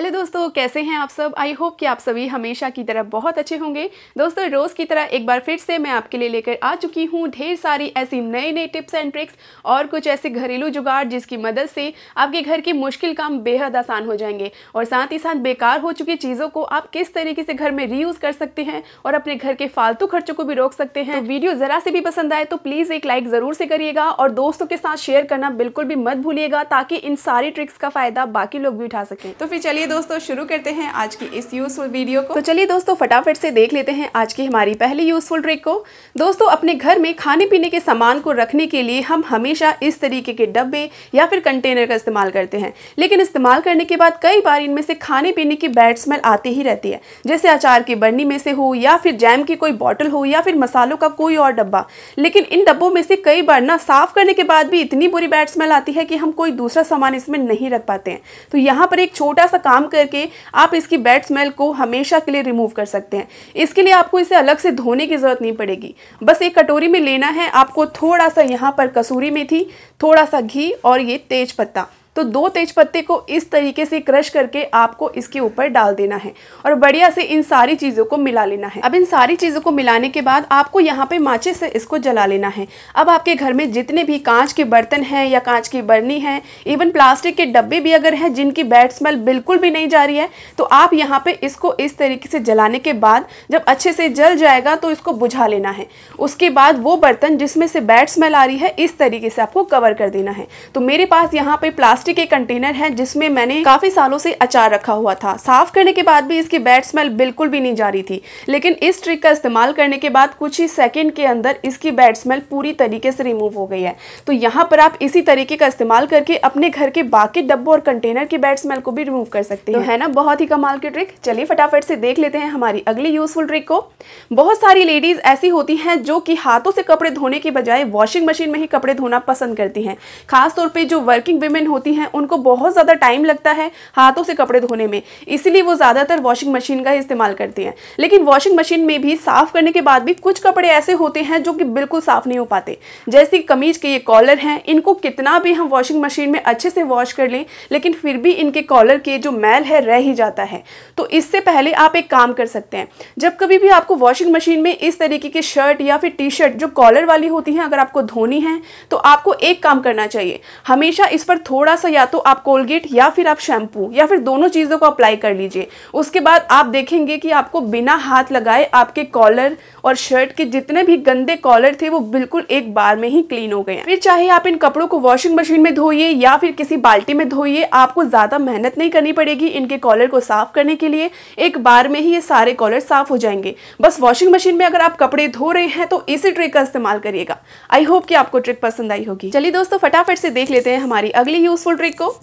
Hello दोस्तों, कैसे हैं आप सब। आई होप कि आप सभी हमेशा की तरह बहुत अच्छे होंगे। दोस्तों, रोज़ की तरह एक बार फिर से मैं आपके लिए लेकर आ चुकी हूँ ढेर सारी ऐसी नई नई टिप्स एंड ट्रिक्स और कुछ ऐसे घरेलू जुगाड़ जिसकी मदद से आपके घर के मुश्किल काम बेहद आसान हो जाएंगे और साथ ही साथ बेकार हो चुकी चीज़ों को आप किस तरीके से घर में रीयूज़ कर सकते हैं और अपने घर के फालतू खर्चों को भी रोक सकते हैं। तो वीडियो ज़रा से भी पसंद आए तो प्लीज़ एक लाइक ज़रूर से करिएगा और दोस्तों के साथ शेयर करना बिल्कुल भी मत भूलिएगा ताकि इन सारी ट्रिक्स का फ़ायदा बाकी लोग भी उठा सकें। तो फिर चलिए दोस्तों, शुरू करते हैं आज की इस यूजफुल वीडियो को। तो चलिए दोस्तों, फटाफट से देख लेते हैं आज की हमारी पहली यूजफुल ट्रिक को। दोस्तों, अपने घर में खाने पीने के सामान को रखने के लिए हम हमेशा इस तरीके के डब्बे या फिर कंटेनर का इस्तेमाल करते हैं, लेकिन इस्तेमाल करने के बाद कई बार इनमें से खाने पीने की बैड स्मेल आती ही रहती है, जैसे अचार की बर्नी में से हो या फिर जैम की कोई बॉटल हो या फिर मसालों का कोई और डब्बा। लेकिन इन डब्बों में से कई बार ना साफ करने के बाद भी इतनी बुरी बैड स्मेल आती है कि हम कोई दूसरा सामान इसमें नहीं रख पाते हैं। तो यहाँ पर एक छोटा सा काम करके आप इसकी बैड स्मेल को हमेशा के लिए रिमूव कर सकते हैं। इसके लिए आपको इसे अलग से धोने की जरूरत नहीं पड़ेगी। बस एक कटोरी में लेना है आपको थोड़ा सा यहाँ पर कसूरी मेथी, थोड़ा सा घी और ये तेज पत्ता। तो 2 तेज पत्ते को इस तरीके से क्रश करके आपको इसके ऊपर डाल देना है और बढ़िया से इन सारी चीज़ों को मिला लेना है। अब इन सारी चीज़ों को मिलाने के बाद आपको यहाँ पे माचिस से इसको जला लेना है। अब आपके घर में जितने भी कांच के बर्तन हैं या कांच की बर्नी है, इवन प्लास्टिक के डब्बे भी अगर हैं जिनकी बैड स्मेल बिल्कुल भी नहीं जा रही है, तो आप यहाँ पे इसको इस तरीके से जलाने के बाद जब अच्छे से जल जाएगा तो इसको बुझा लेना है। उसके बाद वो बर्तन जिसमें से बैड स्मेल आ रही है इस तरीके से आपको कवर कर देना है। तो मेरे पास यहाँ पे प्लास्टिक के कंटेनर है जिसमें मैंने काफी सालों से अचार रखा हुआ था। साफ करने के बाद भी इसकी बैड स्मेल बिल्कुल भी नहीं जा रही थी, लेकिन इस ट्रिक का इस्तेमाल करने के बाद कुछ ही सेकंड के अंदर इसकी बैड स्मेल पूरी तरीके से रिमूव हो गई है। तो यहाँ पर आप इसी तरीके का इस्तेमाल करके अपने घर के बाकी डब्बों और कंटेनर की बैड स्मेल को भी रिमूव कर सकते हैं। तो है ना बहुत ही कमाल की ट्रिक। चलिए फटाफट से देख लेते हैं हमारी अगली यूजफुल ट्रिक को। बहुत सारी लेडीज ऐसी होती हैं जो कि हाथों से कपड़े धोने की बजाय वॉशिंग मशीन में ही कपड़े धोना पसंद करती हैं। खासतौर पर जो वर्किंग वुमेन होती हैं उनको बहुत ज़्यादा टाइम लगता है हाथों से कपड़े धोने में, इसीलिए वो ज़्यादातर वॉशिंग मशीन का ही इस्तेमाल करती हैं। लेकिन वॉशिंग मशीन में भी साफ़ करने के बाद भी कुछ कपड़े ऐसे होते हैं जो कि बिल्कुल साफ़ नहीं हो पाते, जैसे कमीज के ये कॉलर हैं। इनको कितना भी हम वॉशिंग मशीन में अच्छे से वॉश कर लें, लेकिन फिर भी इनके कॉलर के जो मैल है रह ही जाता है। तो इससे पहले आप एक काम कर सकते हैं, जब कभी भी आपको वॉशिंग मशीन में इस तरीके की शर्ट या फिर टी शर्ट जो कॉलर वाली होती हैं अगर आपको धोनी है, तो आपको एक काम करना चाहिए। हमेशा इस पर थोड़ा सा या तो आप कोलगेट या फिर आप शैम्पू या फिर दोनों चीज़ों को अप्लाई कर लीजिए। उसके बाद आप देखेंगे कि आपको बिना हाथ लगाए आपके कॉलर और शर्ट के जितने भी गंदे कॉलर थे वो बिल्कुल एक बार में ही क्लीन हो गए हैं। फिर चाहे आप इन कपड़ों को वॉशिंग मशीन में धोइए या फिर किसी बाल्टी में धोइए, आपको ज़्यादा मेहनत नहीं करनी पड़ेगी इनके कॉलर को साफ करने के लिए। एक बार में ही ये सारे कॉलर साफ हो जाएंगे। बस वॉशिंग मशीन में अगर आप कपड़े धो रहे हैं तो इसी ट्रिक का इस्तेमाल करिएगा। आई होप कि आपको ट्रिक पसंद आई होगी। चलिए दोस्तों, फटाफट से देख लेते हैं हमारी अगली यूजफुल ट्रिक को।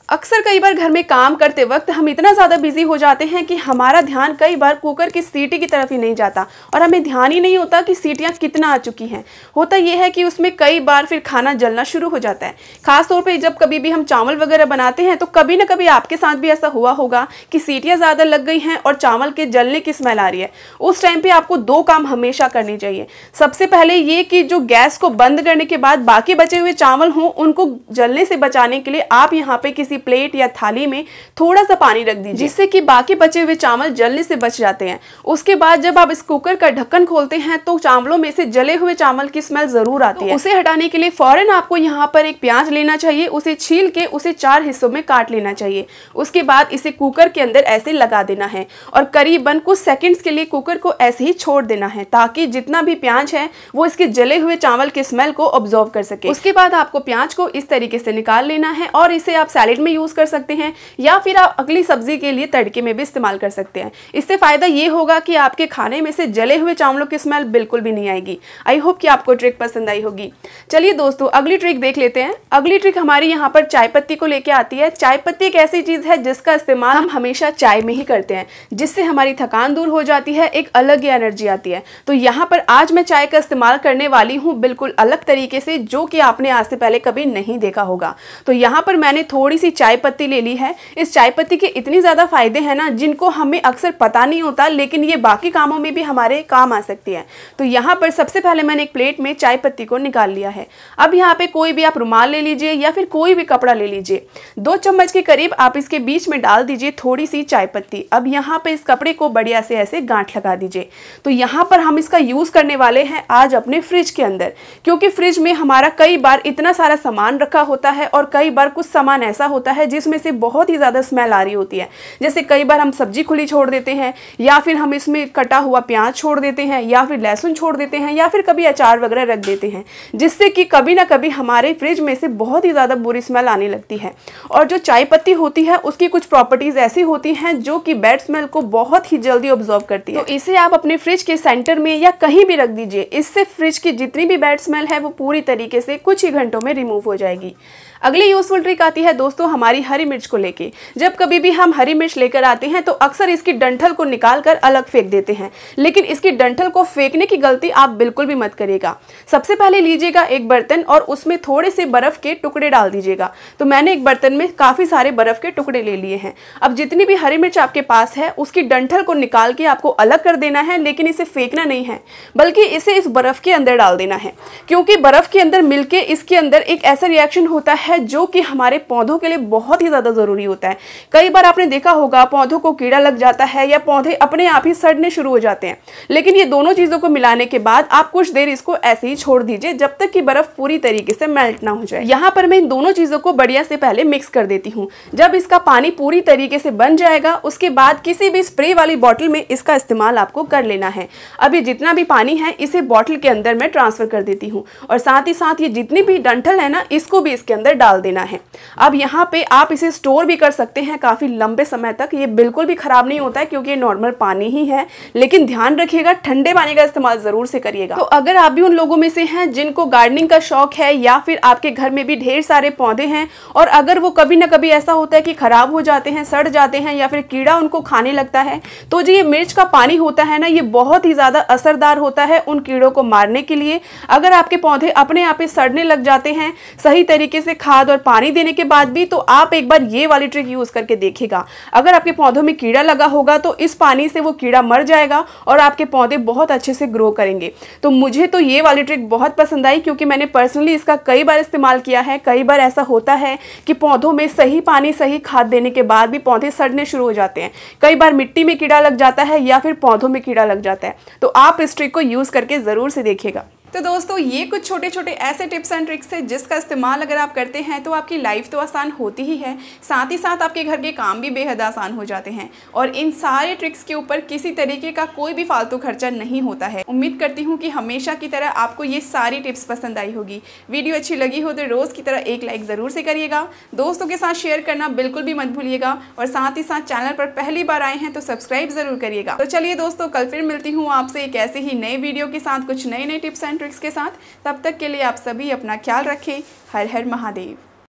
अक्सर कई बार घर में काम करते वक्त हम इतना ज़्यादा बिजी हो जाते हैं कि हमारा ध्यान कई बार कुकर की सीटी की तरफ ही नहीं जाता और हमें ध्यान ही नहीं होता कि सीटियां कितना आ चुकी हैं। होता यह है कि उसमें कई बार फिर खाना जलना शुरू हो जाता है। खास तौर पे जब कभी भी हम चावल वगैरह बनाते हैं तो कभी ना कभी आपके साथ भी ऐसा हुआ होगा कि सीटियाँ ज़्यादा लग गई हैं और चावल के जलने की स्मेल आ रही है। उस टाइम पर आपको 2 काम हमेशा करने चाहिए। सबसे पहले ये कि जो गैस को बंद करने के बाद बाकी बचे हुए चावल हों उनको जलने से बचाने के लिए आप यहाँ पे किसी प्लेट या थाली में थोड़ा सा पानी रख दीजिए, जिससे कि बाकी बचे हुए चावल जलने से बच जाते हैं। उसके बाद जब आप इस कुकर का ढक्कन खोलते हैं तो चावलों में से जले हुए चावल की स्मेल जरूर आती है। उसे हटाने के लिए फौरन आपको यहाँ पर एक प्याज लेना चाहिए, उसे छील के उसे 4 हिस्सों में काट लेना चाहिए। उसके बाद इसे कुकर के अंदर ऐसे लगा देना है और करीबन कुछ सेकेंड्स के लिए कुकर को ऐसे ही छोड़ देना है ताकि जितना भी प्याज है वो इसके जले हुए चावल की स्मेल को ऑब्जर्व कर सके। उसके बाद आपको प्याज को इस तरीके से निकाल लेना है और इसे आप सैलेड में यूज कर सकते हैं या फिर आप अगली सब्जी के लिए तड़के में भी इस्तेमाल कर सकते हैं। इससे फायदा ये होगा कि आपके खाने में से जले हुए चावलों की स्मेल बिल्कुल भी नहीं आएगी। आई होप कि आपको ट्रिक पसंद आई होगी। चलिए दोस्तों, अगली ट्रिक देख लेते हैं। अगली ट्रिक हमारी यहाँ पर चाय पत्ती को लेके आती है। चाय पत्ती एक ऐसी चीज है जिसका इस्तेमाल हम हमेशा चाय में ही करते हैं, जिससे हमारी थकान दूर हो जाती है, एक अलग ही एनर्जी आती है। तो यहाँ पर आज मैं चाय का इस्तेमाल करने वाली हूँ बिल्कुल अलग तरीके से, जो कि आपने आज से पहले कभी नहीं देखा होगा। तो यहाँ पर मैंने थोड़ी सी चाय पत्ती ले ली है। इस चाय पत्ती के इतनी ज़्यादा फायदे हैं ना, जिनको हमें अक्सर पता नहीं होता, लेकिन ये बाकी कामों में भी हमारे काम आ सकती है। तो यहाँ पर सबसे पहले मैंने एक प्लेट में चाय पत्ती को निकाल लिया है। अब यहाँ पे कोई भी आप रुमाल ले लीजिए या फिर कोई भी कपड़ा ले लीजिए। 2 चम्मच के करीब आप इसके बीच में डाल दीजिए थोड़ी सी चाय पत्ती। अब यहाँ पे इस कपड़े को बढ़िया से ऐसे गांठ लगा दीजिए। तो यहाँ पर हम इसका यूज़ करने वाले हैं आज अपने फ्रिज के अंदर, क्योंकि फ्रिज में हमारा कई बार इतना सारा सामान रखा होता है और कई बार कुछ सामान ऐसा होता है जिसमें से बहुत ही ज़्यादा स्मेल आ रही होती है। जैसे कई बार हम सब्जी खुली छोड़ देते हैं, या फिर हम इसमें कटा हुआ प्याज छोड़ देते हैं, या फिर लहसुन छोड़ देते हैं, या फिर कभी अचार वगैरह रख देते हैं, जिससे कि कभी ना कभी हमारे फ्रिज में से बहुत ही ज़्यादा बुरी स्मेल आने लगती है। और जो चाय पत्ती होती है उसकी कुछ प्रॉपर्टीज़ ऐसी होती हैं जो कि बैड स्मेल को बहुत ही जल्दी ऑब्जॉर्व करती है। तो इसे आप अपने फ्रिज के सेंटर में या कहीं भी रख दीजिए। इससे फ्रिज की जितनी भी बैड स्मेल है वो पूरी तरीके से कुछ ही घंटों में रिमूव हो जाएगी। अगली यूजफुल ट्रिक आती है दोस्तों हमारी हरी मिर्च को लेके। जब कभी भी हम हरी मिर्च लेकर आते हैं तो अक्सर इसकी डंठल को निकाल कर अलग फेंक देते हैं, लेकिन इसकी डंठल को फेंकने की गलती आप बिल्कुल भी मत करिएगा। सबसे पहले लीजिएगा एक बर्तन और उसमें थोड़े से बर्फ के टुकड़े डाल दीजिएगा। तो मैंने एक बर्तन में काफ़ी सारे बर्फ के टुकड़े ले लिए हैं। अब जितनी भी हरी मिर्च आपके पास है उसकी डंठल को निकाल के आपको अलग कर देना है, लेकिन इसे फेंकना नहीं है, बल्कि इसे इस बर्फ के अंदर डाल देना है। क्योंकि बर्फ के अंदर मिलके इसके अंदर एक ऐसा रिएक्शन होता है जो कि हमारे पौधों के लिए बहुत ही ज़्यादा ज़रूरी होता है। कई बार आपने देखा होगा पौधों को कीड़ा लग जाता है या पौधे अपने आप ही सड़ने शुरू हो जाते हैं, लेकिन ये दोनों चीज़ों को मिलाने के बाद आप कुछ देर इसको ऐसे ही छोड़ दीजिए जब तक कि बर्फ पूरी तरीके से मेल्ट ना हो जाए। यहाँ पर मैं इन दोनों चीज़ों को बढ़िया से पहले मिक्स कर देती हूँ। जब इसका पानी पूरी तरीके से बन जाएगा उसके बाद किसी भी स्प्रे वाली बॉटल में इसका इस्तेमाल आपको कर लेना है। अब ये जितना भी पानी है इसे बॉटल के अंदर मैं ट्रांसफर कर देती हूँ और साथ ही साथ ये जितनी भी डंठल है ना इसको भी इसके अंदर डाल देना है। अब यहाँ पे आप इसे स्टोर भी कर सकते हैं काफ़ी लंबे समय तक। ये बिल्कुल भी ख़राब नहीं होता है क्योंकि ये नॉर्मल पानी ही है, लेकिन ध्यान रखिएगा ठंडे पानी का इस्तेमाल ज़रूर से करिएगा। तो अगर आप भी उन लोगों में से हैं जिनको गार्डनिंग का शौक है या फिर आपके घर में भी ढेर सारे पौधे हैं और अगर वो कभी ना कभी ऐसा होता है कि ख़राब हो जाते हैं, सड़ जाते हैं या फिर कीड़ा उनको खाने लगता है, तो जो ये मिर्च का पानी होता है ना ये बहुत ही ज़्यादा असरदार होता है उन कीड़ों को मारने के लिए। अगर आपके पौधे अपने आप ही सड़ने लग जाते हैं सही तरीके से खाद और पानी देने के बाद भी, तो आप एक बार ये वाली ट्रिक यूज़ करके देखिएगा। अगर आपके पौधों में कीड़ा लगा होगा तो इस पानी से वो कीड़ा मर जाएगा और आपके पौधे बहुत अच्छे से ग्रो करेंगे। तो मुझे तो ये वाली ट्रिक बहुत पसंद आई क्योंकि मैंने पर्सनली इसका कई बार इस्तेमाल किया है। कई बार ऐसा होता है कि पौधों में सही पानी सही खाद देने के बाद भी पौधे सड़ने शुरू हो जाते हैं। कई बार मिट्टी में कीड़ा लग जाता है या फिर पौधों में कीड़ा लग जाता है। तो आप इस ट्रिक को यूज़ करके ज़रूर से देखिएगा। तो दोस्तों ये कुछ छोटे छोटे ऐसे टिप्स एंड ट्रिक्स हैं जिसका इस्तेमाल अगर आप करते हैं तो आपकी लाइफ तो आसान होती ही है, साथ ही साथ आपके घर के काम भी बेहद आसान हो जाते हैं। और इन सारे ट्रिक्स के ऊपर किसी तरीके का कोई भी फालतू खर्चा नहीं होता है। उम्मीद करती हूँ कि हमेशा की तरह आपको ये सारी टिप्स पसंद आई होगी। वीडियो अच्छी लगी हो तो रोज़ की तरह एक लाइक ज़रूर से करिएगा, दोस्तों के साथ शेयर करना बिल्कुल भी मत भूलिएगा और साथ ही साथ चैनल पर पहली बार आए हैं तो सब्सक्राइब ज़रूर करिएगा। तो चलिए दोस्तों कल फिर मिलती हूँ आपसे एक ऐसे ही नए वीडियो के साथ कुछ नए नए टिप्स एंड ट्रिक्स के साथ। तब तक के लिए आप सभी अपना ख्याल रखें। हर हर महादेव।